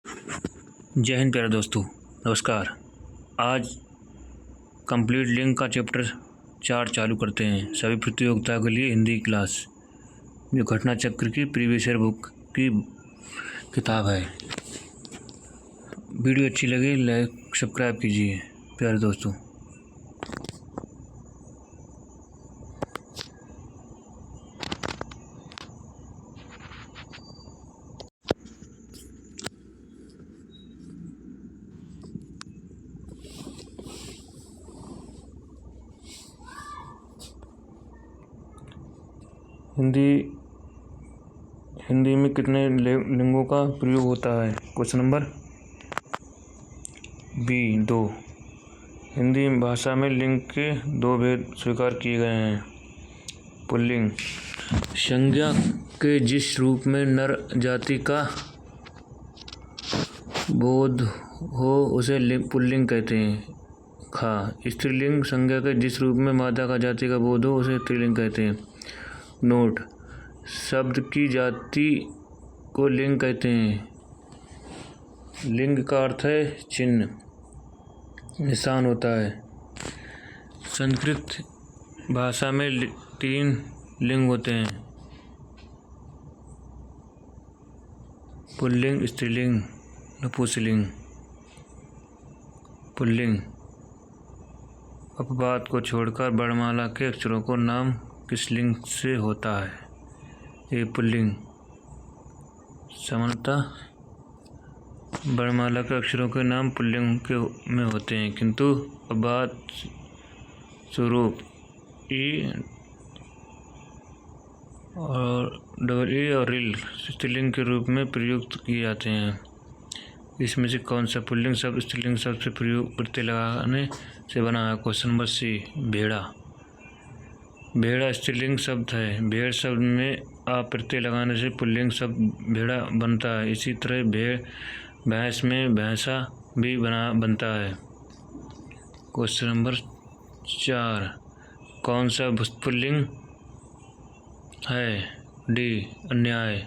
जय हिंद प्यारे दोस्तों, नमस्कार। आज कंप्लीट लिंक का चैप्टर 4 चालू करते हैं। सभी प्रतियोगिताओं के लिए हिंदी क्लास, जो घटना चक्र की प्रीवियस ईयर बुक की किताब है। वीडियो अच्छी लगे लाइक सब्सक्राइब कीजिए प्यारे दोस्तों। हिंदी में कितने लिंगों का प्रयोग होता है? Question number B 2। हिंदी भाषा में लिंग के 2 भेद स्वीकार किए गए हैं। पुल्लिंग, संज्ञा के जिस रूप में नर जाति का बोध हो उसे पुल्लिंग कहते हैं। खा, स्त्रीलिंग, संज्ञा के जिस रूप में मादा का जाति का बोध हो उसे स्त्रीलिंग कहते हैं। नोट, शब्द की जाति को लिंग कहते हैं। लिंग का अर्थ है चिन्ह, निशान होता है। संस्कृत भाषा में 3 लिंग होते हैं: पुल्लिंग, स्त्रीलिंग, नपुंसकलिंग। पुल्लिंग, अपवाद को छोड़कर वर्णमाला के अक्षरों को नाम किस लिंग से होता है? ये पुल्लिंग। सामान्यतः वर्णमाला के अक्षरों के नाम पुल्लिंग के में होते हैं, किंतु अपवाद स्वरूप ई और डबल ई और रिल स्त्रीलिंग के रूप में प्रयुक्त किए जाते हैं। इसमें से कौन सा पुल्लिंग शब्द स्त्रीलिंग शब्द से प्रत्यय लगाने से बना है? क्वेश्चन नंबर सी, भेड़ा। भेड़ा स्त्रीलिंग शब्द है। भेड़ शब्द में आ प्रत्यय लगाने से पुल्लिंग शब्द भेड़ा बनता है। इसी तरह भेड़, भैंस में भैंसा भी बनता है। क्वेश्चन नंबर 4, कौन सा पुल्लिंग है? डी, अन्याय।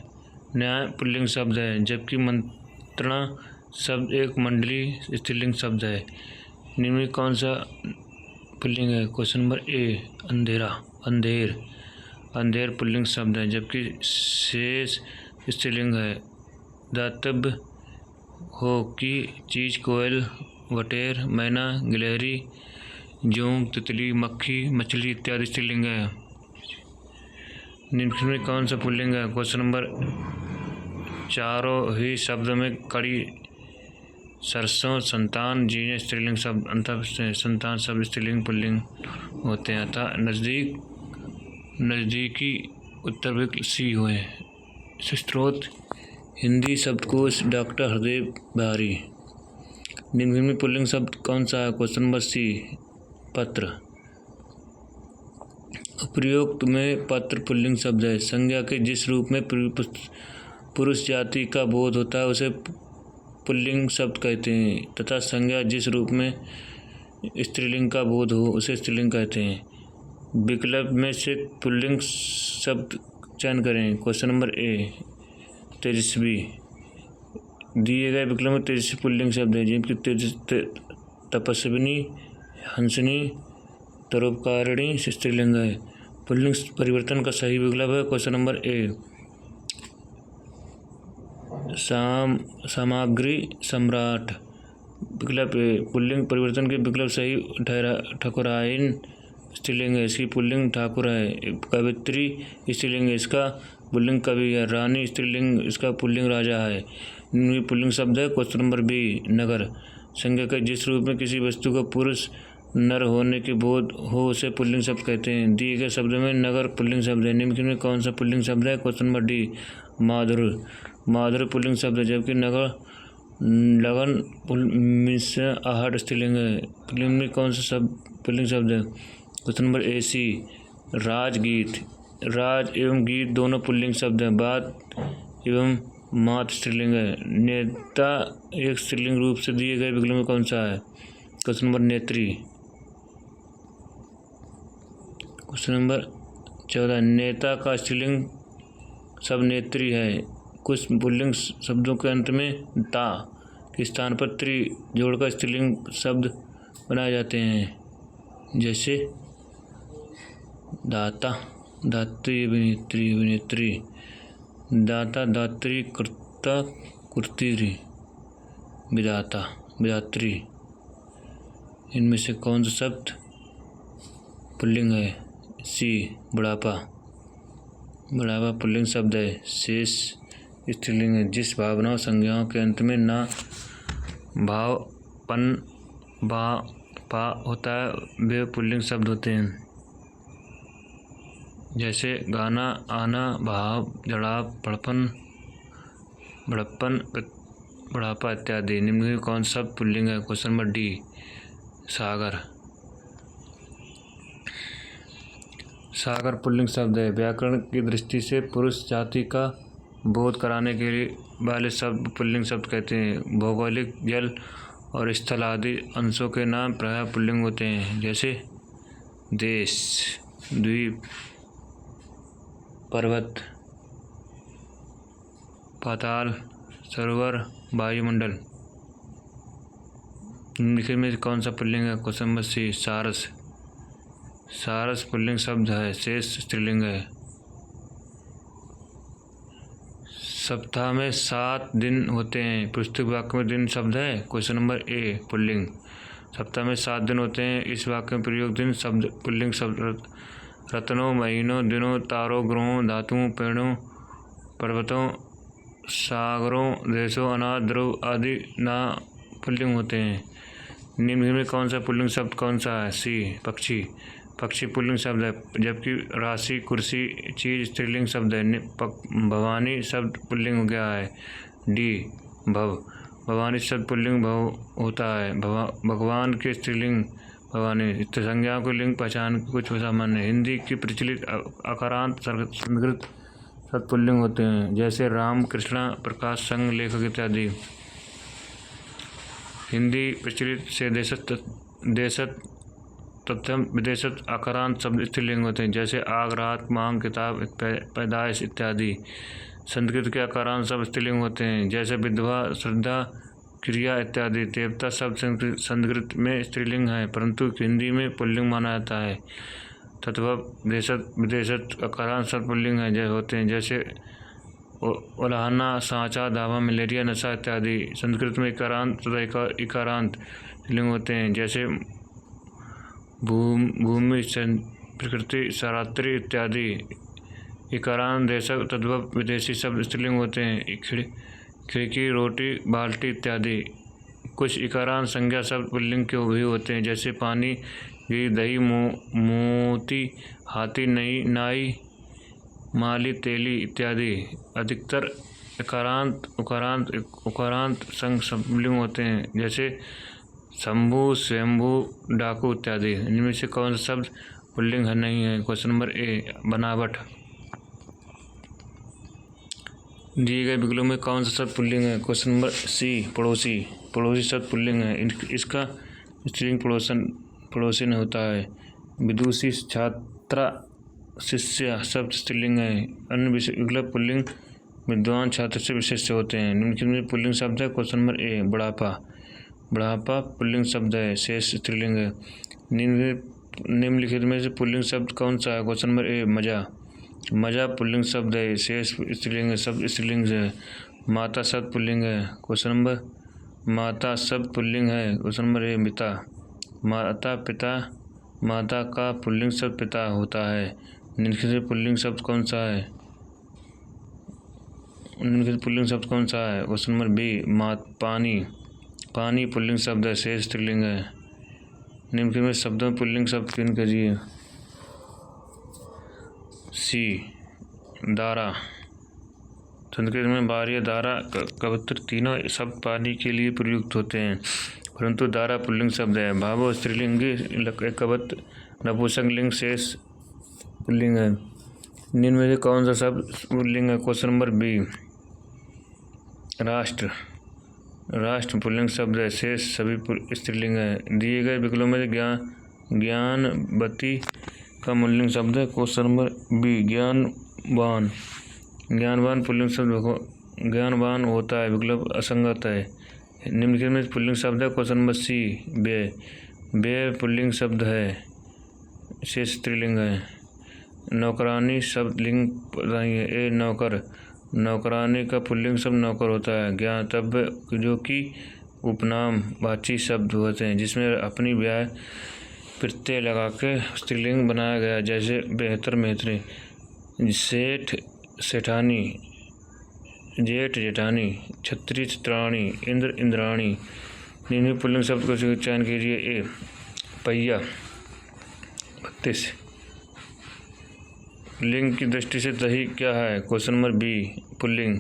न्याय पुल्लिंग शब्द है, जबकि मंत्रणा शब्द एक मंडली स्त्रीलिंग शब्द है। निम्न में कौन सा पुल्लिंग है? क्वेश्चन नंबर ए, अंधेरा, अंधेर। अंधेर पुल्लिंग शब्द है, जबकि शेष स्त्रीलिंग है। दातव्य हो कि चीज, कोयल, वटेर, मैना, गिलहरी, जोंक, तितली, मक्खी, मछली इत्यादि स्त्रीलिंग है। निम्न में कौन सा पुल्लिंग है? क्वेश्चन नंबर, चारों ही शब्द में कड़ी, सरसों, संतान, जीने स्त्रीलिंग शब्द, अंतः संतान शब्द स्त्रीलिंग पुल्लिंग होते हैं। अतः नज़दीकी उत्तर विकल्प सी हुए। स्रोत हिंदी शब्दकोश डॉक्टर हरदेव बहारी। निम्न में पुल्लिंग शब्द कौन सा है? क्वेश्चन नंबर सी, पत्र। उपयुक्त में पत्र पुल्लिंग शब्द है। संज्ञा के जिस रूप में पुरुष जाति का बोध होता है उसे पुल्लिंग शब्द कहते हैं, तथा संज्ञा जिस रूप में स्त्रीलिंग का बोध हो उसे स्त्रीलिंग कहते हैं। विकल्प में से पुल्लिंग शब्द चयन करें। क्वेश्चन नंबर ए, तेजस्वी। दिए गए विकल्प में तेजस्वी पुल्लिंग शब्द है, जिनकी तपस्विनी, हंसनी, तरोपकारिणी स्त्रीलिंग है। पुल्लिंग परिवर्तन का सही विकल्प है क्वेश्चन नंबर ए, सामग्री सम्राट। विकल्प ए, पुल्लिंग परिवर्तन के विकल्प सही ठाकुरायन स्त्रीलिंग है, इसकी पुल्लिंग ठाकुर है। कवित्री स्त्रीलिंग है, इसका पुल्लिंग कवि है। रानी स्त्रीलिंग, इसका पुल्लिंग राजा है। निम्न पुल्लिंग शब्द है क्वेश्चन नंबर बी, नगर। संज्ञा के जिस रूप में किसी वस्तु का पुरुष नर होने की बोध हो उसे पुल्लिंग शब्द कहते हैं। दिए गए शब्द में नगर पुल्लिंग शब्द है। निम्न में कौन सा पुल्लिंग शब्द है? क्वेश्चन नंबर डी, माधुर। माधुर पुल्लिंग शब्द है, जबकि नगर लगन आहट स्त्रीलिंग है। निम्न में कौन सा पुल्लिंग शब्द है? क्वेश्चन नंबर ए सी, राजगीत। राज एवं गीत दोनों पुल्लिंग शब्द हैं। बात एवं मात स्त्रीलिंग है। नेता एक स्त्रीलिंग रूप से दिए गए विकल्प में कौन सा है? क्वेश्चन नंबर नेत्री। क्वेश्चन नंबर 14, नेता का स्त्रीलिंग शब्द नेत्री है। कुछ पुल्लिंग शब्दों के अंत में ता के स्थान पर त्रि जोड़कर स्त्रीलिंग शब्द बनाए जाते हैं, जैसे दाता, दात्री, अभिनेत्री, अभिनेत्री, दाता, दात्री, कर्ता, कुर्ती, विधाता, विधात्री। इनमें से कौन सा शब्द पुल्लिंग है? सी, बुढ़ापा। बुढ़ापा पुल्लिंग शब्द है। शेष स्त्रीलिंग है। जिस भावनाओं संज्ञाओं के अंत में ना भाव पन बा पा होता है वे पुल्लिंग शब्द होते हैं, जैसे गाना, आना, भाव, जड़ाव, बड़पन, बड़प्पन, बुढ़ापा इत्यादि। निम्न में कौन सा पुल्लिंग है? क्वेश्चन नंबर डी, सागर। सागर पुल्लिंग शब्द है। व्याकरण की दृष्टि से पुरुष जाति का बोध कराने के लिए वाले शब्द पुल्लिंग शब्द कहते हैं। भौगोलिक जल और स्थल आदि अंशों के नाम प्रायः पुल्लिंग होते हैं, जैसे देश, द्वीप, पर्वत, पाताल, सरोवर, वायुमंडल। निम्नलिखित में कौन सा पुल्लिंग है? क्वेश्चन नंबर सी, सारस। सारस पुल्लिंग शब्द है। शेष स्त्रीलिंग है। सप्ताह में 7 दिन होते हैं। पुस्तक वाक्य में दिन शब्द है। क्वेश्चन नंबर ए, पुल्लिंग। सप्ताह में 7 दिन होते हैं। इस वाक्य में प्रयोग दिन शब्द पुल्लिंग शब्द। रत्नों, महीनों, दिनों, तारों, ग्रहों, धातुओं, पेड़ों, पर्वतों, सागरों, देशों, अनाज, द्रव आदि ना पुल्लिंग होते हैं। निम्न में कौन सा पुल्लिंग शब्द कौन सा है? सी, पक्षी। पक्षी पुल्लिंग शब्द है, जबकि राशि, कुर्सी, चीज स्त्रीलिंग शब्द है। भवानी शब्द पुल्लिंग हो गया है। डी, भव। भवानी शब्द पुल्लिंग भव होता है। भगवान के स्त्रीलिंग भवानी। संज्ञाओं को लिंग पहचान के कुछ सामान्य। हिंदी की प्रचलित अकारांत संस्कृत शब्द पुल्लिंग होते हैं, जैसे राम, कृष्णा, प्रकाश, संघ, लेखक इत्यादि। हिंदी प्रचलित से देशत तथा विदेशत आकारांत शब्द स्त्रीलिंग होते हैं, जैसे आग, रात, मांग, किताब, पैदाइश इत्यादि। संस्कृत के आकारांत शब्द स्त्रीलिंग होते हैं, जैसे विधवा, श्रद्धा, क्रिया इत्यादि। देवता शब्द संस्कृत में स्त्रीलिंग है, परंतु हिंदी में पुल्लिंग माना जाता है। तथा देशत विदेशत आकारांत शब्द पुल्लिंग है होते हैं, जैसे उलाहना, सांचा, धावा, मलेरिया, नशा इत्यादि। संस्कृत में इकारांत तथा इकारांत स्त्रीलिंग होते हैं, जैसे भूमि, प्रकृति, सरात्री इत्यादि। इकारांत देशक तथा विदेशी शब्द स्त्रीलिंग होते हैं, खिड़की, रोटी, बाल्टी इत्यादि। कुछ इकारांत संज्ञा शब्द पुल्लिंग के भी होते हैं, जैसे पानी, घी, दही, मोती, हाथी, नई, नाई, माली, तेली इत्यादि। अधिकतर इकारांत उकारांत संग पुल्लिंग होते हैं, जैसे शंभु, स्वयंभू, डाकू इत्यादि। इनमें से कौन सा शब्द पुल्लिंग नहीं है? क्वेश्चन नंबर ए, बनावट। दिए गए विकल्पों में कौन सा शब्द पुल्लिंग है? क्वेश्चन नंबर सी, पड़ोसी। पड़ोसी शब्द पुल्लिंग है। इसका स्त्रीलिंग पड़ोसिन होता है। विदुषी, छात्रा, शिष्य शब्द स्त्रीलिंग है। अन्य विकल्प पुल्लिंग विद्वान, छात्र से विशेष होते हैं। निम्नलिखित में पुल्लिंग शब्द है। क्वेश्चन नंबर ए, बुढ़ापा। बुढ़ापा पुल्लिंग शब्द है। शेष स्त्रीलिंग है। निम्नलिखित में से पुल्लिंग शब्द कौन सा है? क्वेश्चन नंबर ए, मजा। मजा पुल्लिंग शब्द है। शेष स्त्रीलिंग है। शब्द स्त्रीलिंग है। माता शब्द पुल्लिंग है। क्वेश्चन नंबर, माता शब्द पुल्लिंग है। क्वेश्चन नंबर ए, पिता। माता, पिता। माता का पुल्लिंग शब्द पिता होता है। निम्नलिखित में पुल्लिंग शब्द कौन सा है? निम्नलिखित पुल्लिंग शब्द कौन सा है? क्वेश्चन नंबर बी, पानी। पानी पुल्लिंग शब्द है। शेष स्त्रीलिंग है। निम्नलिखित में शब्दों में पुल्लिंग शब्द चयन कीजिए। सी, दारा। संस्कृत में बार्य, दारा, कबूतर तीनों शब्द पानी के लिए प्रयुक्त होते हैं, परंतु दारा पुल्लिंग शब्द है। भावो स्त्रीलिंगी, कबत नपुंसक लिंग, शेष पुल्लिंग है। निम्न में से कौन सा शब्द पुल्लिंग है? क्वेश्चन नंबर बी, राष्ट्र। राष्ट्र पुल्लिंग शब्द है। शेष सभी स्त्रीलिंग है। दिए गए विकल्पों में ज्ञानवती का पुल्लिंग शब्द है। क्वेश्चन नंबर बी, ज्ञानवान। ज्ञानवान पुल्लिंग शब्द ज्ञानवान होता है। विकल्प असंगत है। निम्नलिखित में पुल्लिंग शब्द है। क्वेश्चन नंबर सी व्यय। व्यय पुल्लिंग शब्द है, शेष स्त्रीलिंग है। नौकरानी शब्द लिंग नहीं है। ए नौकर। नौकरानी का पुल्लिंग शब्द नौकर होता है। ज्ञातव्य जो कि उपनाम वाची शब्द होते हैं जिसमें अपनी व्याय प्रत्यय लगा के स्त्रीलिंग बनाया गया, जैसे बेहतर मेहतरी। सेठ सेठानी, जेठ जेठानी, छत्री छत्राणी, इंद्र इंद्राणी। निम्न पुल्लिंग शब्द को चयन कीजिए। ए पहिया 32। लिंग की दृष्टि से दही क्या है? क्वेश्चन नंबर बी पुल्लिंग।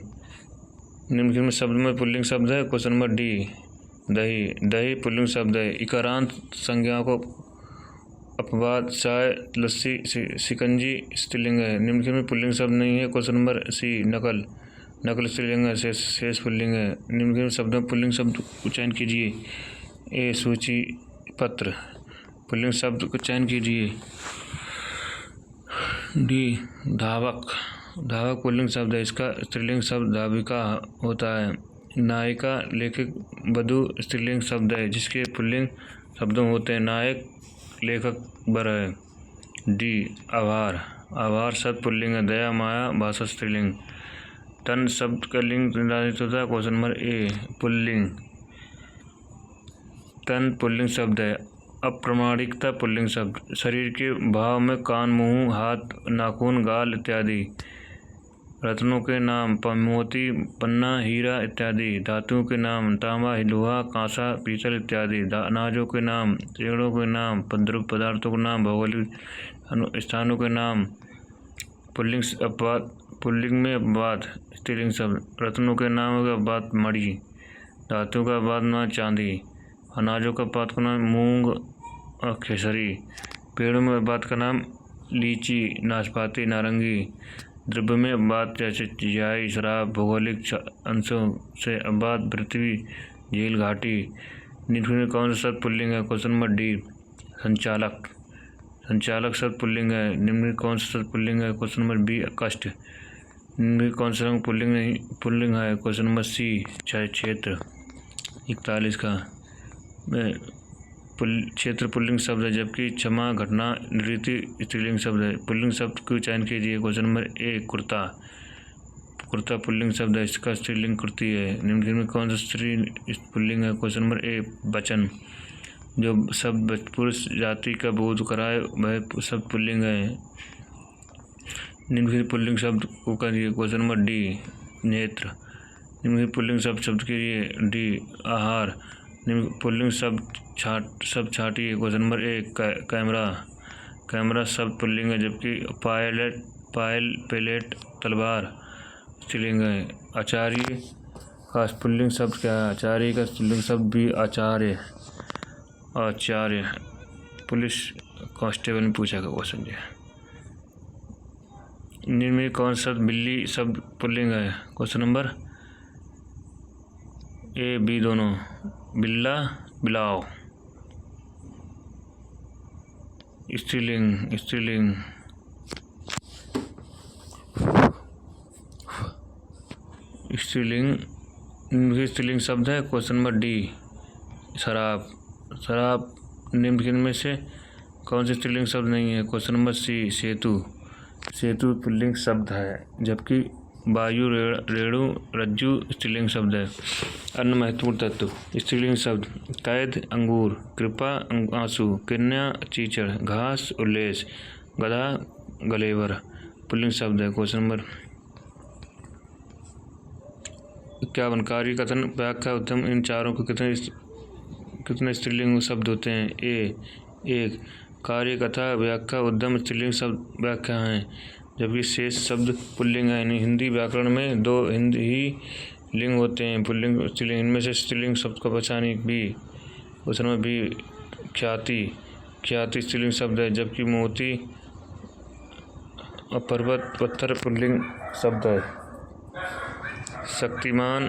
निम्नलिखित में शब्द में पुल्लिंग शब्द है। क्वेश्चन नंबर डी दही। दही पुल्लिंग शब्द है। इकारांत संज्ञा को अपवाद चाय लस्सी शिकंजी स्त्रीलिंग है। निम्नलिखित में पुल्लिंग शब्द नहीं है। क्वेश्चन नंबर सी नकल। नकल स्त्रीलिंग है, शेष पुल्लिंग है। निम्नलिखित शब्द में पुल्लिंग शब्द को चयन कीजिए। ए सूची पत्र। पुल्लिंग शब्द को चयन कीजिए। डी धावक। धावक पुल्लिंग शब्द है। इसका स्त्रीलिंग शब्द धाविका होता है। नायिका लेखक वधू स्त्रीलिंग शब्द है जिसके पुल्लिंग शब्दों होते हैं। नायक लेखक वर है। डी आभार। आभार शब्द पुल्लिंग है। दया माया भाषा स्त्रीलिंग। तन शब्द का लिंग निर्धारित होता है। क्वेश्चन नंबर ए पुल्लिंग। तन पुल्लिंग शब्द है। अप्रामाणिकता पुल्लिंग शब्द। शरीर के भाव में कान मुंह हाथ नाखून गाल इत्यादि। रत्नों के नाम मोती पन्ना हीरा इत्यादि। धातुओं के नाम तांबा लोहा कांसा पीतल इत्यादि। अनाजों के नाम पेड़ों के नाम द्रव्य पदार्थों के नाम भौगोलिक स्थानों के नाम। पुल्लिंग अपवाद पुल्लिंग में अपवाद स्त्रीलिंग शब्द। रत्नों के नाम का अपवाद मणि। धातुओं का अपवाद नाम चांदी। अनाजों का अपवाद का नाम मूंग और खेसरी। पेड़ों में अपवाद का नाम लीची नाशपाती नारंगी। द्रव्य में अपवाद जैसे जियाई शराब। भौगोलिक अंशों से अपवाद पृथ्वी झील घाटी। निम्न में कौन सा शब्द पुल्लिंग है? क्वेश्चन नंबर डी संचालक। संचालक शब्द पुल्लिंग है। निम्न में कौन सा शब्द पुल्लिंग है? क्वेश्चन नंबर बी कष्ट। निम्न में कौन सा पुल्लिंग है? क्वेश्चन नंबर सी क्षेत्र 41 का क्षेत्र पुल्लिंग शब्द है जबकि क्षमा घटना रीति स्त्रीलिंग शब्द है। पुल्लिंग शब्द को चयन कीजिए। क्वेश्चन नंबर ए कुर्ता। कुर्ता पुल्लिंग शब्द है। इसका स्त्रीलिंग कुर्ती है। निम्नलिखित में कौन सा स्त्री पुल्लिंग है? क्वेश्चन नंबर ए वचन। जो शब्द पुरुष जाति का बोध कराए वह शब्द पुल्लिंग है। निम्नलिखित पुल्लिंग शब्द को करिए। क्वेश्चन नंबर डी नेत्र। निम्नलिखित पुल्लिंग शब्द कीजिए। डी आहार। पुल्लिंग शब्द छाटी है। क्वेश्चन नंबर ए कैमरा। कैमरा शब्द पुल्लिंग है जबकि पायल पेलेट तलवार स्त्रीलिंग है। आचार्य का पुल्लिंग शब्द क्या है? आचार्य का पुल्लिंग शब्द भी आचार्य। आचार्य पुलिस कांस्टेबल ने पूछा का क्वेश्चन है। निम्न में कौन सा बिल्ली शब्द पुल्लिंग है? क्वेश्चन नंबर ए बी दोनों। बिल्ला बिलाव स्त्रीलिंग। स्त्रीलिंग स्त्रीलिंग स्त्रीलिंग शब्द है। क्वेश्चन नंबर डी शराब। शराब निम्नलिखित में से कौन सी स्त्रीलिंग शब्द नहीं है? क्वेश्चन नंबर सी सेतु। सेतु पुल्लिंग शब्द है जबकि वायु रेणु रज्जु स्त्रीलिंग शब्द है। अन्य महत्वपूर्ण तत्व स्त्रीलिंग शब्द। कैद अंगूर। कृपा आंसू। कन्या चीचड़। घास उल्लेस। गधा गलेवर पुल्लिंग शब्द है। क्वेश्चन नंबर 51 कार्य कथन व्याख्या उत्तम। इन चारों को कितने स्त्रीलिंग शब्द होते हैं? ए एक। कार्य कथा व्याख्या उद्यम स्त्रीलिंग शब्द व्याख्या हैं जबकि शेष शब्द पुल्लिंग है। हिंदी व्याकरण में 2 ही लिंग होते हैं पुल्लिंग स्त्रीलिंग। इनमें से स्त्रीलिंग शब्द का पहचानी बी। क्वेश्चन नंबर बी ख्याति। ख्याति स्त्रीलिंग शब्द है जबकि मोती और पर्वत पत्थर पुल्लिंग शब्द है। शक्तिमान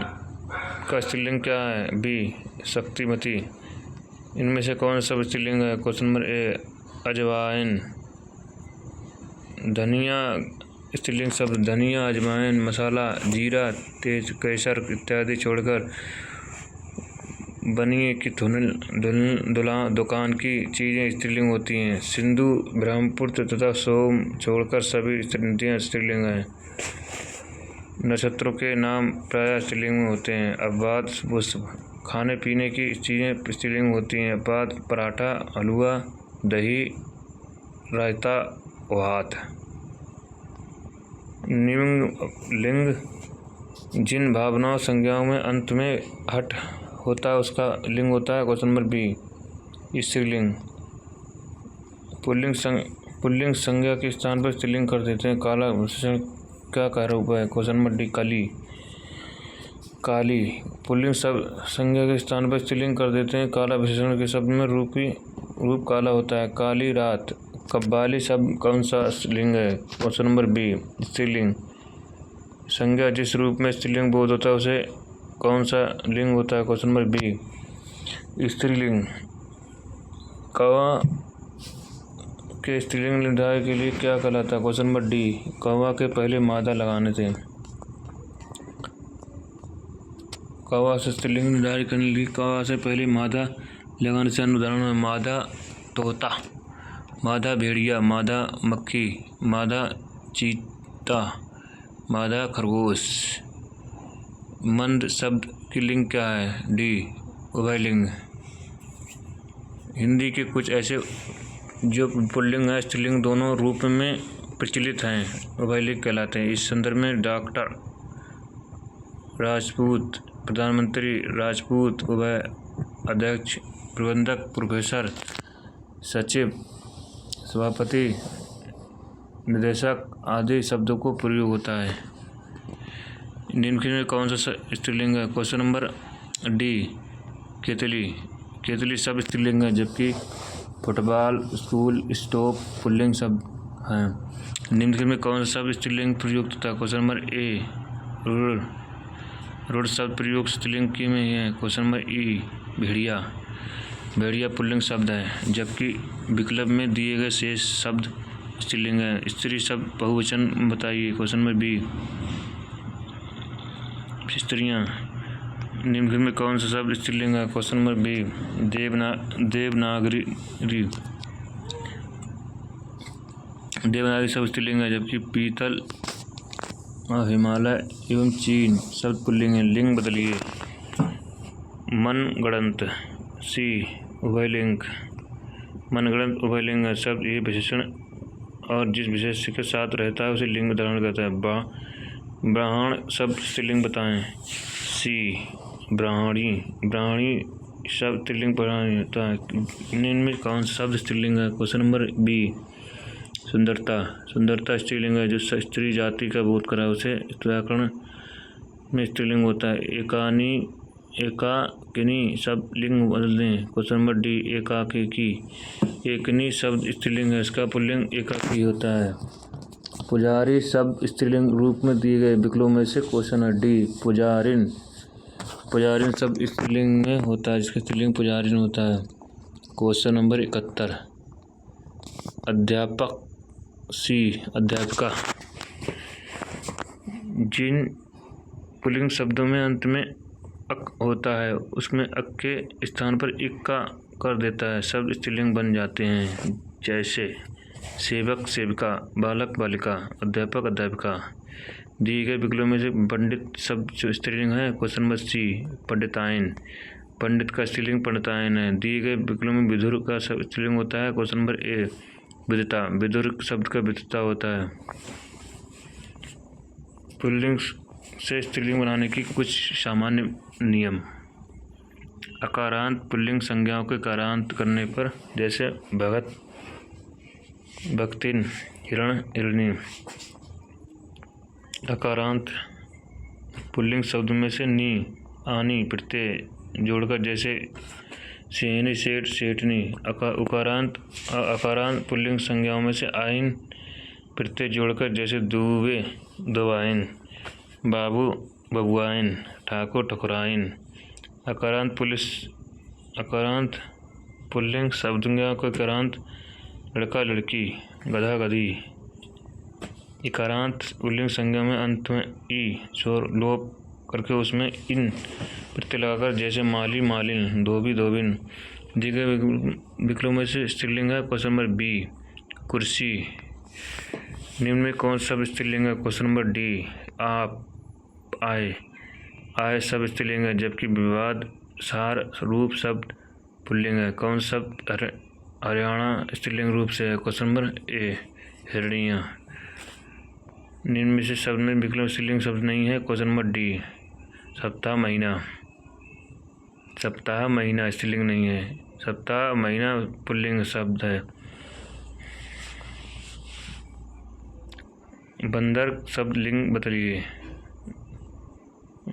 का स्त्रीलिंग क्या है? बी शक्तिमती। इनमें से कौन सा स्त्रीलिंग है? क्वेश्चन नंबर ए अजवाइन। धनिया स्त्रीलिंग शब्द धनिया, अजवाइन, मसाला, जीरा, तेज, केसर इत्यादि छोड़कर बनिए की दुकान की चीज़ें स्त्रीलिंग होती हैं। सिंधु, ब्रह्मपुत्र तथा सोम छोड़कर सभी नदियाँ स्त्रीलिंग हैं। नक्षत्रों के नाम प्रायः स्त्रीलिंग में होते हैं। अपवाद पुष्प, खाने पीने की चीज़ें स्त्रीलिंग होती हैं। अपवाद पराठा, हलवा, दही, रायता, भात। लिंग, जिन भावनाओं संज्ञाओं में अंत में हट होता है उसका लिंग होता है। क्वेश्चन नंबर बी स्त्रीलिंग। पुल्लिंग संज्ञा के स्थान पर स्त्रीलिंग कर देते हैं। काला विशेषण क्या कार्य है? क्वेश्चन नंबर डी काली। पुल्लिंग संज्ञा के स्थान पर स्त्रीलिंग कर देते हैं। काला विशेषण के शब्द में रूप काला होता है। काली रात। कव्वाली शब्द कौन सा लिंग है? क्वेश्चन नंबर बी स्त्रीलिंग। संज्ञा जिस रूप में स्त्रीलिंग बोध होता है उसे कौन सा लिंग होता है? क्वेश्चन नंबर बी स्त्रीलिंग। कौवा के स्त्रीलिंग निर्धारण के लिए क्या कहलाता है? क्वेश्चन नंबर डी कौवा के पहले मादा लगाने से। कौवा से स्त्रीलिंग निर्धारित करने के लिए कौवा से पहले मादा लगाने से उदाहरण है मादा तोता, मादा भेड़िया, मादा मक्खी, मादा चीता, मादा खरगोश। मंद शब्द की लिंग क्या है? डी उभयलिंग। हिंदी के कुछ ऐसे जो पुल्लिंग है स्त्रीलिंग दोनों रूप में प्रचलित हैं उभयलिंग कहलाते हैं। इस संदर्भ में डॉक्टर राजपूत, प्रधानमंत्री राजपूत, उभय अध्यक्ष, प्रबंधक, प्रोफेसर, सचिव, सभापति, निदेशक आदि शब्दों को प्रयोग होता है। निम्नलिखित में कौन सा स्त्रीलिंग है? क्वेश्चन नंबर डी केतली। केतली शब्द स्त्रीलिंग है जबकि फुटबॉल, स्कूल, स्टोव पुल्लिंग शब्द हैं। निम्नलिखित में कौन सा शब्द स्त्रीलिंग प्रयुक्त होता है? क्वेश्चन नंबर ए रुड़। रुड़ शब्द प्रयोग स्त्रीलिंग की में ही है। क्वेश्चन नंबर ई भेड़िया। भेड़िया पुल्लिंग शब्द है जबकि विकल्प में दिए गए शेष शब्द स्त्रीलिंग है। स्त्री शब्द बहुवचन बताइए। क्वेश्चन नंबर बी स्त्रियाँ। निम्नलिखित में कौन सा शब्द स्त्रीलिंग है? Question number B Devanagari. Devanagari शब्द स्त्रीलिंग है जबकि पीतल, हिमालय एवं चीन शब्द पुल्लिंग है। लिंग बदलिए। मनगढ़ंत सी उभयलिंग। मनगढ़ंत उभयलिंग है शब्द ये विशेषण और जिस विशेष के साथ रहता है उसे लिंग धारण करता है। ब्राह्मण शब्द स्त्रीलिंग बताएं। सी ब्राह्मणी। ब्राह्मणी शब्द स्त्रीलिंग प्राणी होता है। इनमें कौन सा शब्द स्त्रीलिंग है? क्वेश्चन नंबर बी सुंदरता। सुंदरता स्त्रीलिंग है जो स्त्री जाति का बोध करा उसे व्याकरण में स्त्रीलिंग होता है। एकाकिनी शब्द लिंग बदल दें। क्वेश्चन नंबर डी एकाकी। एकनी शब्द स्त्रीलिंग है इसका पुल्लिंग एकाकी होता है। पुजारी शब्द स्त्रीलिंग रूप में दिए गए विकल्पों में से क्वेश्चन है डी पुजारिन। पुजारिन शब्द स्त्रीलिंग में होता है जिसका स्त्रीलिंग पुजारिन होता है। क्वेश्चन नंबर 71 अध्यापक सी अध्यापिका। जिन पुल्लिंग शब्दों में अंत में अक होता है उसमें अक के स्थान पर इक का कर देता है शब्द स्त्रीलिंग बन जाते हैं। जैसे सेवक सेविका, बालक बालिका, अध्यापक अध्यापिका। दिए गए विकल्पों में से पंडित शब्द जो स्त्रीलिंग है क्वेश्चन नंबर सी पंडितायन। पंडित का स्त्रीलिंग पंडितायन है। दिए गए विकल्पों में विदुर का स्त्रीलिंग होता है। क्वेश्चन नंबर ए विदिता। विदुर शब्द का विदिता होता है। पुल्लिंग से स्त्रीलिंग बनाने की कुछ सामान्य नियम। अकारांत पुल्लिंग संज्ञाओं के कारांत करने पर जैसे भगत, भक्तिन, हिरण, हिरणी। अकारांत पुल्लिंग शब्द में से नी, आनी प्रत्यय जोड़कर जैसे सेहनी, सेठ, सेठनी। अकारांत पुल्लिंग संज्ञाओं में से आइन प्रत्यय जोड़कर जैसे दुबे, दुबाइन, बाबू, बबुआइन, ठाकुर, ठकुराइन। अकारांत पुल्लिंग संज्ञाओं के कारांत लड़का, लड़की, गधा, गधी। इकारांत पुल्लिंग संज्ञा में अंत में ई शोर लोप करके उसमें इन प्रत्यय लगाकर, जैसे माली मालिन, धोबी धोबिन। दी गए विकल्पों में से स्त्रीलिंग है? क्वेश्चन नंबर बी कुर्सी। निम्न में कौन सा स्त्रीलिंग है? क्वेश्चन नंबर डी आप, आए। आय सब स्त्रीलिंग है, जबकि विवाद सार रूप शब्द पुल्लिंग है। कौन शब्द हरियाणा स्त्रीलिंग रूप से है? क्वेश्चन नंबर ए हिरणियाँ। निम्न में से शब्द में विकल्प स्त्रीलिंग शब्द नहीं है? क्वेश्चन नंबर डी सप्ताह महीना। सप्ताह महीना स्त्रीलिंग नहीं है, सप्ताह महीना पुल्लिंग शब्द है। बंदर शब्द लिंग बताइए।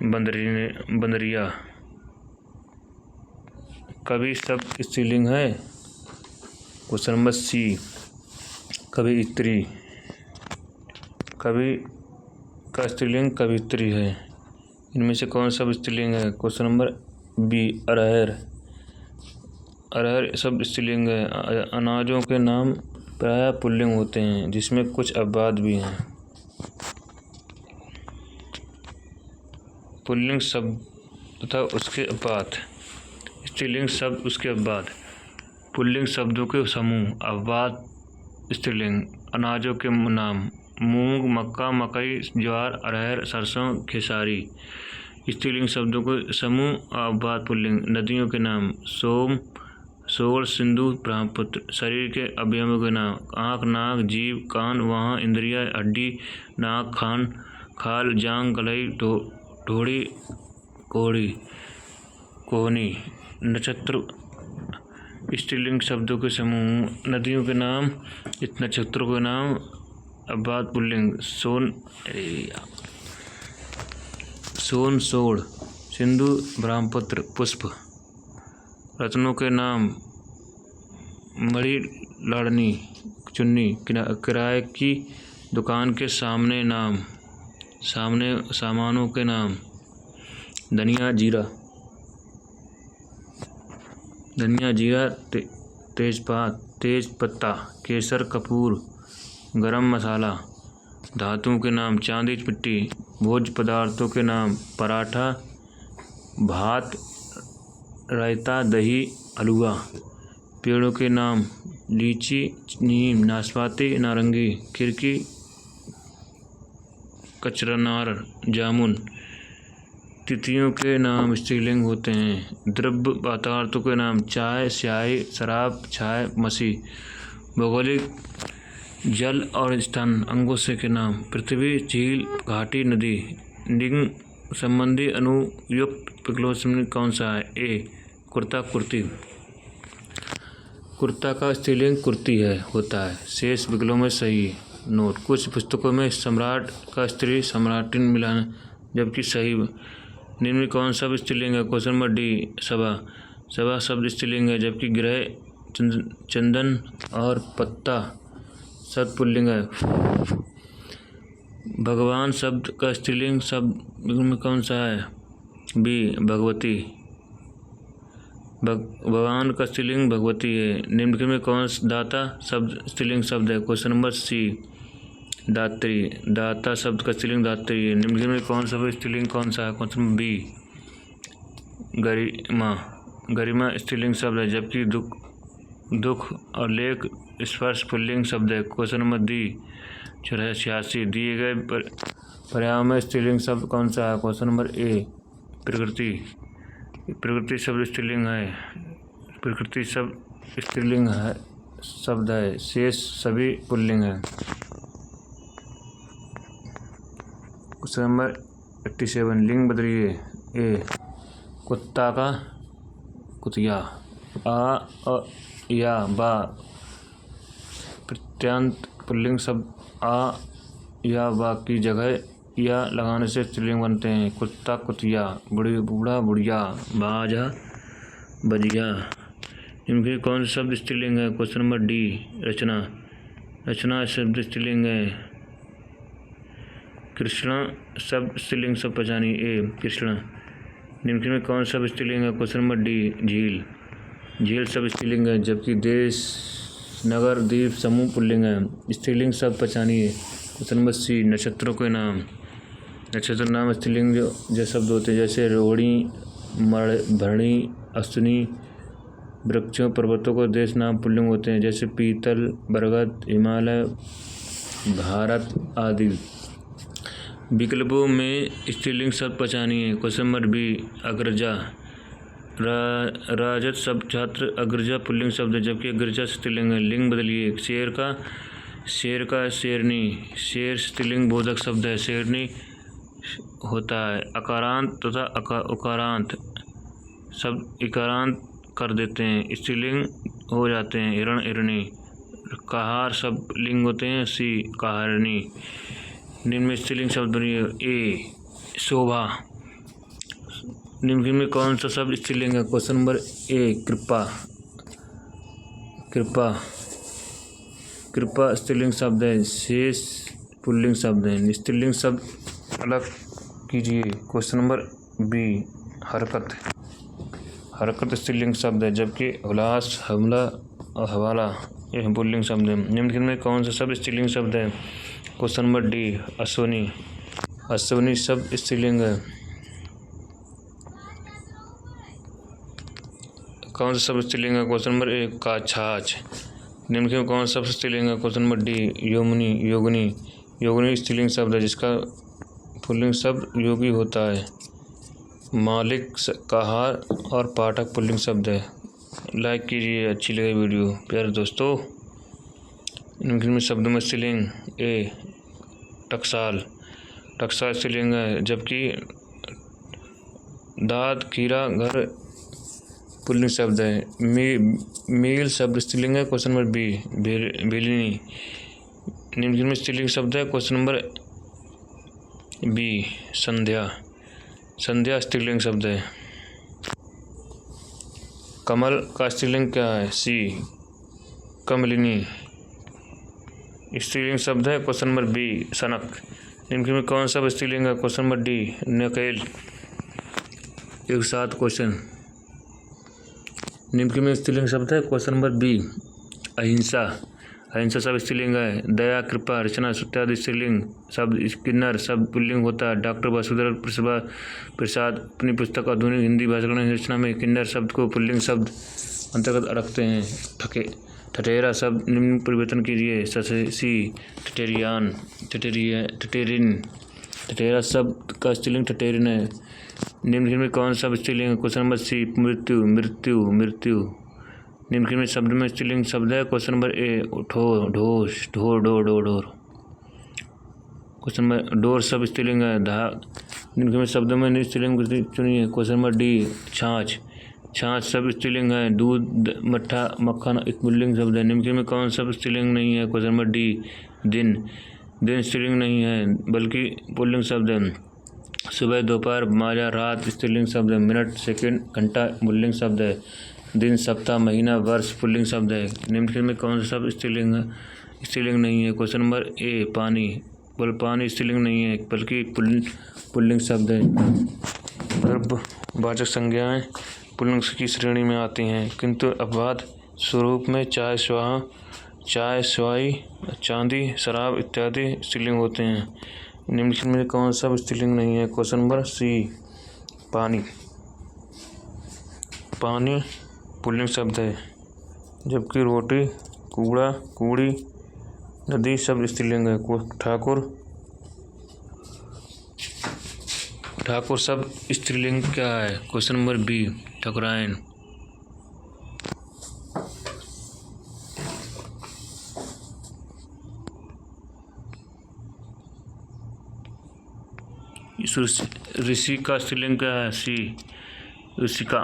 बंदरिया। कवि शब्द स्त्रीलिंग है? क्वेश्चन नंबर सी कवियत्री। कवि का स्त्रीलिंग कवियत्री है। इनमें से कौन सा स्त्रीलिंग है? क्वेश्चन नंबर बी अरहर। अरहर शब्द स्त्रीलिंग है। अनाजों के नाम प्रायः पुल्लिंग होते हैं, जिसमें कुछ अपवाद भी हैं। पुल्लिंग शब्द तथा उसके अपवाद। स्त्रीलिंग शब्द उसके अपवाद। पुल्लिंग शब्दों के समूह। अपवाद स्त्रीलिंग। अनाजों के नाम मूंग, मक्का, मकई, ज्वार, अरहर, सरसों, खेसारी। स्त्रीलिंग शब्दों के समूह। अपवाद पुल्लिंग। नदियों के नाम सोम, सोल, सिंधु, ब्रह्मपुत्र। शरीर के अवयवों के नाम आँख, नाक, जीभ, कान, वाहन, इंद्रियाँ, हड्डी, नाक, खाल, जांघ, कलाई, ढोड़ी, कोहड़ी, कोहनी। नक्षत्र स्त्रीलिंग शब्दों के समूह। नदियों के नाम, नक्षत्रों के नाम। अपवाद पुल्लिंग सोन, सोड़, सिंधु, ब्रह्मपुत्र, पुष्प। रत्नों के नाम मणि, लाड़नी, चुन्नी। किराए की दुकान के सामने नाम, सामने सामानों के नाम धनिया, जीरा, तेजपात, तेज पत्ता, केसर, कपूर, गरम मसाला। धातुओं के नाम चांदी, मिट्टी। भोज्य पदार्थों के नाम पराठा, भात, रायता, दही, हलवा। पेड़ों के नाम लीची, नीम, नाशपाती, नारंगी, खिड़की, कचनार, जामुन। तिथियों के नाम स्त्रीलिंग होते हैं। द्रव्य पदार्थों के नाम चाय, स्याही, शराब, छाय, मसी। भौगोलिक जल और स्थान अंगों के नाम पृथ्वी, झील, घाटी, नदी। लिंग संबंधी अनुयुक्त विकल्प कौन सा है? ए कुर्ता, कुर्ती। कुर्ता का स्त्रीलिंग कुर्ती होता है। शेष विकल्पों में सही नोट। कुछ पुस्तकों में सम्राट का स्त्री सम्राटिन मिला है, जबकि सही। निम्न में कौन सा स्त्रीलिंग है? क्वेश्चन नंबर डी सभा। सभा शब्द स्त्रीलिंग है, जबकि ग्रह, चंदन और पत्ता शब्द पुल्लिंग है। भगवान शब्द का स्त्रीलिंग शब्द में कौन सा है? बी भगवती। भगवान का स्त्रीलिंग भगवती है। निम्न में कौन सा दाता शब्द स्त्रीलिंग शब्द है? क्वेश्चन नंबर सी दात्री। दाता शब्द का स्त्रीलिंग दात्री है। निम्न में कौन सा स्त्रीलिंग कौन सा है? क्वेश्चन नंबर बी गरिमा। गरिमा स्त्रीलिंग शब्द है, जबकि दुख और लेख स्पर्श पुल्लिंग शब्द है। Question number D 86। दिए गए पर्यायों में स्त्रीलिंग शब्द कौन सा है? क्वेश्चन नंबर ए प्रकृति। प्रकृति शब्द स्त्रीलिंग है। प्रकृति शब्द स्त्रीलिंग है शब्द है। शेष सभी पुल्लिंग है। Question number 87। लिंग बदलिए। ए कुत्ता का कुतिया। अ या बा प्रत्यंत पुल्लिंग शब्द आ या बा की जगह या लगाने से स्त्रीलिंग बनते हैं। कुत्ता, कुतिया, बूढ़ा, बुढ़िया, बाजा, बजिया। इनके कौन सा शब्द स्त्रीलिंग है? क्वेश्चन नंबर डी रचना। रचना शब्द स्त्रीलिंग है। कृष्णा शब्द स्त्रीलिंग शब्द पहचानी। ए कृष्णा। निम्न में कौन सा स्त्रीलिंग है? क्वेश्चन नंबर डी झील। झील शब्द स्त्रीलिंग है, जबकि देश, नगर, द्वीप, समूह पुल्लिंग है। स्त्रीलिंग शब्द पहचानिए। क्वेश्चन नंबर सी, नक्षत्रों के नाम। नक्षत्र नाम स्त्रीलिंग जो शब्द होते हैं, जैसे रोहिणी, भरणी, अश्विनी। वृक्षों पर्वतों को देश नाम पुल्लिंग होते हैं, जैसे पीतल, बरगद, हिमालय, भारत आदि। विकल्पों में स्त्रीलिंग शब्द पहचानिए। क्वेश्चन नंबर बी, अग्रजा। राजद शब्द छात्र। अग्रजा पुल्लिंग शब्द है, जबकि अग्रजा स्त्रीलिंग है। लिंग बदलिए। शेर का शेरनी। शेर स्त्रीलिंग बोधक शब्द है, शेरनी होता है। अकारांत तथा उकारांत शब्द इकारांत कर देते हैं, स्त्रीलिंग हो जाते हैं। हिरण, हिरणी। कहार शब्द लिंग होते हैं, सी कहारणी। निम्न में स्त्रीलिंग शब्द बनिए। ए शोभा। निम्न में कौन सा शब्द स्त्रीलिंग है? क्वेश्चन नंबर ए, कृपा। कृपा स्त्रीलिंग शब्द है, शेष पुल्लिंग शब्द है। स्त्रीलिंग शब्द अलग कीजिए। क्वेश्चन नंबर बी, हरकत स्त्रीलिंग शब्द है, जबकि उल्लास, हमला और हवाला यह पुल्लिंग शब्द है। निम्नलिखित में कौन सा शब्द स्त्रीलिंग शब्द है? क्वेश्चन नंबर डी, अश्विनी। अश्विनी शब्द स्त्रीलिंग है। कौन सा शब्द स्त्रीलिंग है? क्वेश्चन नंबर ए, काछाछ। निम्नलिखित में कौन सा शब्द स्त्रीलिंग है? क्वेश्चन नंबर डी, योगिनी। योगिनी स्त्रीलिंग शब्द है, जिसका पुल्लिंग शब्द योगी होता है। मालिक, कहार और पाठक पुल्लिंग शब्द है। लाइक कीजिए अच्छी लगे वीडियो। प्यारे दोस्तों, निम्नलिखित में शब्दों में स्त्रीलिंग। ए, टकसाल। टकसाल स्त्रीलिंग है, जबकि दाद, खीरा, घर पुल्लिंग शब्द है। मील शब्द स्त्रीलिंग है। क्वेश्चन नंबर बी, बेलिनी। निम्नलिखित में स्त्रीलिंग शब्द है। क्वेश्चन नंबर बी, संध्या। संध्या स्त्रीलिंग शब्द है। कमल का स्त्रीलिंग क्या है? सी कमलिनी स्त्रीलिंग शब्द है। क्वेश्चन नंबर बी, सनक। निम्नलिखित में कौन सा स्त्रीलिंग है? क्वेश्चन नंबर डी, नकेल। एक साथ क्वेश्चन। निम्नलिखित में स्त्रीलिंग शब्द है। क्वेश्चन नंबर बी, अहिंसा। अहिंसा शब्द स्त्रीलिंग है। दया, कृपा, रचना इत्यादि स्त्रीलिंग शब्द। किन्नर शब्द पुल्लिंग होता है। डॉक्टर वसुधरा प्रसाद अपनी पुस्तक आधुनिक हिंदी भाषा रचना में किन्नर शब्द को पुल्लिंग शब्द अंतर्गत रखते हैं। ठठेरा शब्द निम्न परिवर्तन कीजिए। सी ठठेरियान, ठठेरिन। ठठेरा शब्द का स्त्रीलिंग ठठेरिन है। निम्नलिखित में कौन सा स्त्रीलिंग है? क्वेश्चन नंबर सी, मृत्यु। निम्नलिखित में शब्द में स्त्रीलिंग शब्द है। क्वेश्चन नंबर ए, ढोर। क्वेश्चन नंबर डोर शब्द स्त्रीलिंग है। निम्नलिखित में शब्दों में स्त्रीलिंग चुनिए। क्वेश्चन नंबर डी, छाछ। छाछ शब्द स्त्रीलिंग है। दूध, मट्ठा, मक्खन एक पुल्लिंग शब्द है। निम्नलिखित में कौन सा स्त्रीलिंग नहीं है? क्वेश्चन नंबर डी, दिन। दिन स्त्रीलिंग नहीं है, बल्कि पुल्लिंग शब्द है। सुबह, दोपहर, माजा, रात स्त्रीलिंग शब्द है। मिनट, सेकंड, घंटा पुल्लिंग शब्द है। दिन, सप्ताह, महीना, वर्ष पुल्लिंग शब्द है। निम्नलिखित में कौन सा शब्द स्त्रीलिंग नहीं है? क्वेश्चन नंबर ए, पानी। पानी स्त्रीलिंग नहीं है, बल्कि पुल्लिंग शब्द है। वाचक संज्ञाएं पुल्लिंग की श्रेणी में आती हैं, किंतु अपवाद स्वरूप में चाय, स्वाई, चांदी, शराब इत्यादि स्त्रीलिंग होते हैं। निम्नलिखित में कौन सा स्त्रीलिंग नहीं है? क्वेश्चन नंबर सी, पानी। पानी पुल्लिंग शब्द है, जबकि रोटी, कूड़ा, कूड़ी, नदी शब्द स्त्रीलिंग है। ठाकुर शब्द स्त्रीलिंग क्या है? क्वेश्चन नंबर बी, ठकुराइन। ऋषि का स्त्रीलिंग क्या है? सी ऋषिका।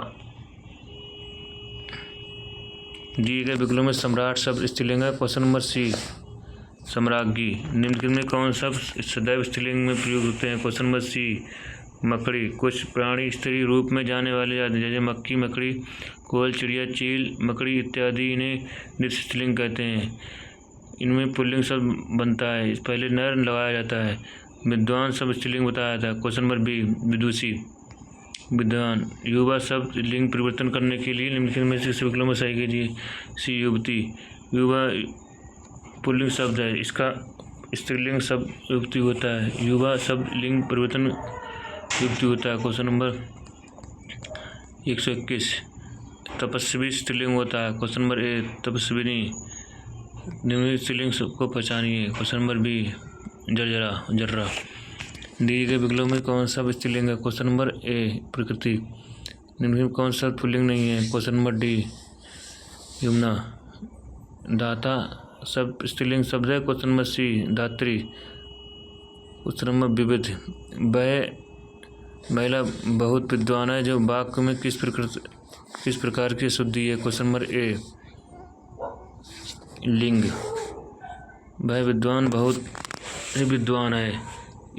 दिए गए विकल्पों में सम्राट शब्द स्त्रीलिंग है। क्वेश्चन नंबर सी, सम्राज्ञी। निम्नलिखित में कौन शब्द सदैव स्त्रीलिंग में प्रयुक्त होते हैं? क्वेश्चन नंबर सी, मकड़ी। कुछ प्राणी स्त्री रूप में जाने वाले जाते हैं, जैसे मक्खी, मकड़ी, कोयल, चिड़िया, चील, मकड़ी इत्यादि इन्हें नित्य स्त्रीलिंग कहते हैं। इनमें पुल्लिंग शब्द बनता है, पहले नर लगाया जाता है। विद्वान शब्द स्त्रीलिंग बताया था। क्वेश्चन नंबर बी, विदुषी, विद्वान। युवा शब्द लिंग परिवर्तन करने के लिए निम्नलिखित में से विकल्पों में सही कीजिए। सी, युवती। युवा पुल्लिंग शब्द है, इसका स्त्रीलिंग शब्द युक्ति होता है। युवा शब्द लिंग परिवर्तन युक्ति होता है। Question number 121। तपस्वी स्त्रीलिंग होता है। क्वेश्चन नंबर ए तपस्विनी। निम्नलिखित स्त्रीलिंग को पहचानिए। क्वेश्चन नंबर बी जर्जरा जर्रा। दिए गए विकल्पों में कौन सा स्त्रीलिंग है? क्वेश्चन नंबर ए प्रकृति। निम्नलिखित कौन सा पुल्लिंग नहीं है? Question number D Yamuna. दाता सब स्त्रीलिंग शब्द है। क्वेश्चन नंबर सी दात्री। क्वेश्चन नंबर विविध। वह महिला बहुत विद्वान है जो वाक्य में किस प्रकार की शुद्धि है? क्वेश्चन नंबर ए लिंग। वह विद्वान बहुत ही विद्वान है।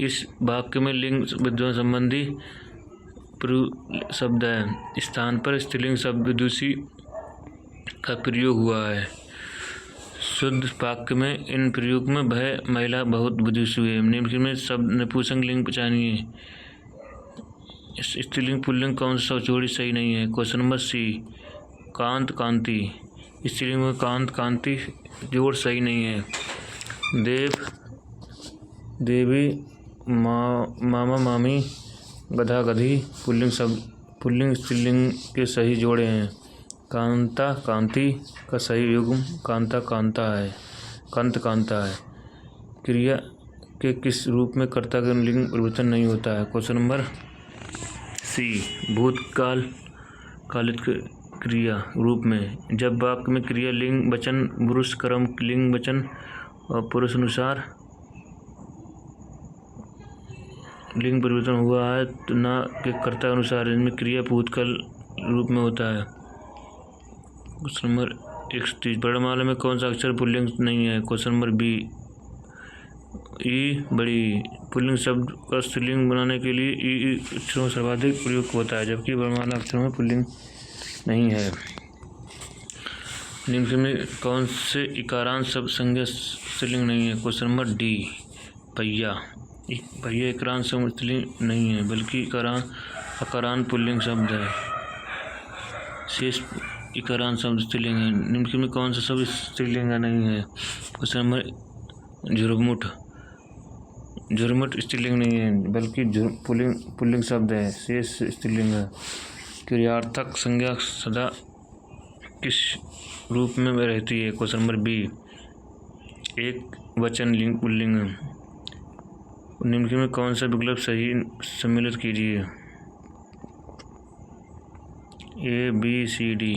इस वाक्य में लिंग विद्वान संबंधी शब्द है। स्थान पर स्त्रीलिंग शब्द विदुषी का प्रयोग हुआ है। शुद्ध वाक्य में इन प्रयोग में वह महिला बहुत विदुषी है। निम्नलिखित में शब्द नपुंसक लिंग पहचानिए। स्त्रीलिंग पुल्लिंग कौन सा जोड़ी सही नहीं है? क्वेश्चन नंबर सी कांत कांति। स्त्रीलिंग में कांत कांति जोड़ सही नहीं है। देव देवी मामा मामी गधा गधी पुल्लिंग स्त्रीलिंग के सही जोड़े हैं। कांता कांति का सही युग्म कांता कांता है। कांत कांता है। क्रिया के किस रूप में कर्ता का लिंग परिवर्तन नहीं होता है? क्वेश्चन नंबर सी भूतकाल कालित क्रिया रूप में। जब वाक्य में क्रिया लिंग वचन पुरुष क्रम लिंग वचन और पुरुष अनुसार लिंग परिवर्तन हुआ है तो न के कर्ता अनुसार इनमें क्रिया भूतकाल रूप में होता है। Question number 31। वर्णमाला में कौन सा अक्षर पुल्लिंग नहीं है? क्वेश्चन नंबर बी ई बड़ी। पुल्लिंग शब्द का स्त्रीलिंग बनाने के लिए ई अक्षरों सर्वाधिक प्रयोग होता है जबकि वर्णमाला अक्षरों में पुल्लिंग नहीं है। निम्न में कौन से इकारांत शब्द संज्ञा स्त्रीलिंग नहीं है? क्वेश्चन नंबर डी पहिया। पहिया इकारांत शब्द स्त्रीलिंग नहीं है बल्कि अकारांत पुल्लिंग शब्द है। शेष इकारांत शब्द स्त्रीलिंग है। निम्न में कौन सा शब्द स्त्रीलिंग नहीं है? क्वेश्चन नंबर झुरमुट। झुरमुट स्त्रीलिंग नहीं है बल्कि पुल्लिंग शब्द है। शेष स्त्रीलिंग है। क्रियार्थक संज्ञा सदा किस रूप में रहती है? क्वेश्चन नंबर बी एक वचन लिंग पुल्लिंग। निम्न में कौन सा विकल्प सही सम्मिलित कीजिए? A B C D.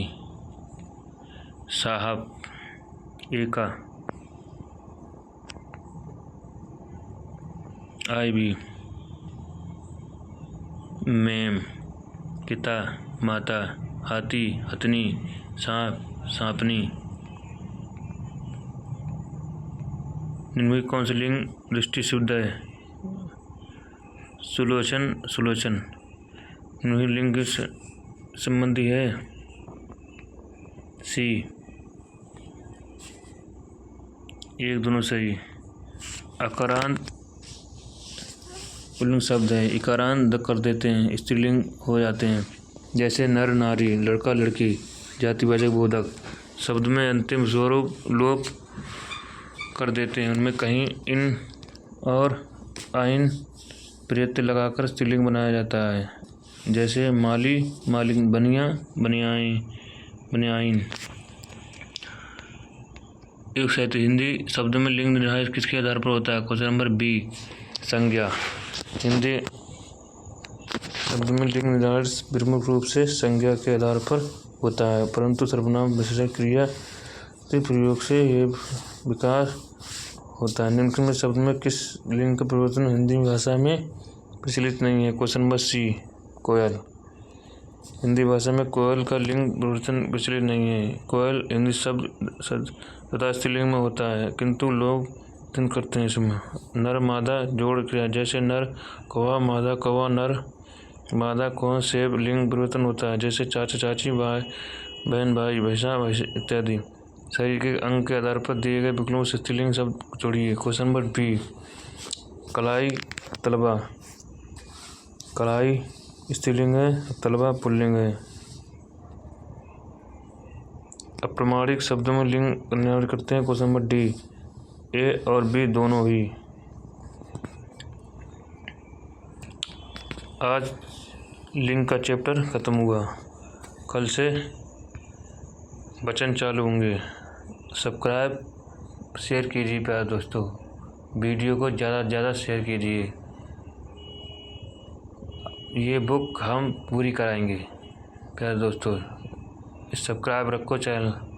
साहब एका आई बी। मैम पिता माता हाथी हथनी सांप सांपनी। इनमें कौन सा लिंग दृष्टि शुद्ध है? सुलोचन सुलोचन। इनमें लिंग संबंधी है सी एक दोनों सही। अकारांत पुल्लिंग शब्द है। इकारांत कर देते हैं स्त्रीलिंग हो जाते हैं जैसे नर नारी लड़का लड़की। जातिवाचक बोधक शब्द में अंतिम स्वरूप लोप कर देते हैं। उनमें कहीं इन और आइन प्रत्यय लगाकर स्त्रीलिंग बनाया जाता है जैसे माली मालिक बनिया बनियाइन। एक साहित्य हिंदी शब्द में लिंग निर्धारित किसके आधार पर होता है? क्वेश्चन नंबर बी संज्ञा। हिंदी शब्द में लिंग निर्धारित प्रमुख रूप से संज्ञा के आधार पर होता है परंतु सर्वनाम विशेषण क्रिया के प्रयोग से ये विकास होता है। निम्न में शब्द में किस लिंग का परिवर्तन हिंदी भाषा में प्रचलित नहीं है? क्वेश्चन नंबर सी कोयल। हिंदी भाषा में कोयल का लिंग परिवर्तन प्रचलित नहीं है। कोयल हिंदी शब्द तथा स्त्रीलिंग में होता है किंतु लोग दिन करते हैं इसमें नर मादा जोड़ क्रिया जैसे नर कौवा मादा कौवा नर मादा कौन सेब लिंग परिवर्तन होता है जैसे चाचा चाची भाई बहन भाई भैंसा भैंस इत्यादि। शरीर के अंग के आधार पर दिए गए विकल्पों से स्त्रीलिंग शब्द जोड़िए। क्वेश्चन नंबर बी कलाई तलबा। कलाई स्त्रीलिंग है तलबा पुल्लिंग है। अप्रमाणिक शब्दों में लिंग निर्धारित करते हैं। क्वेश्चन नंबर डी ए और बी दोनों ही। आज लिंक का चैप्टर ख़त्म हुआ, कल से वचन चालू होंगे। सब्सक्राइब शेयर कीजिए प्यारे दोस्तों, वीडियो को ज़्यादा से ज़्यादा शेयर कीजिए। ये बुक हम पूरी कराएंगे प्यारे दोस्तों। सब्सक्राइब रखो चैनल।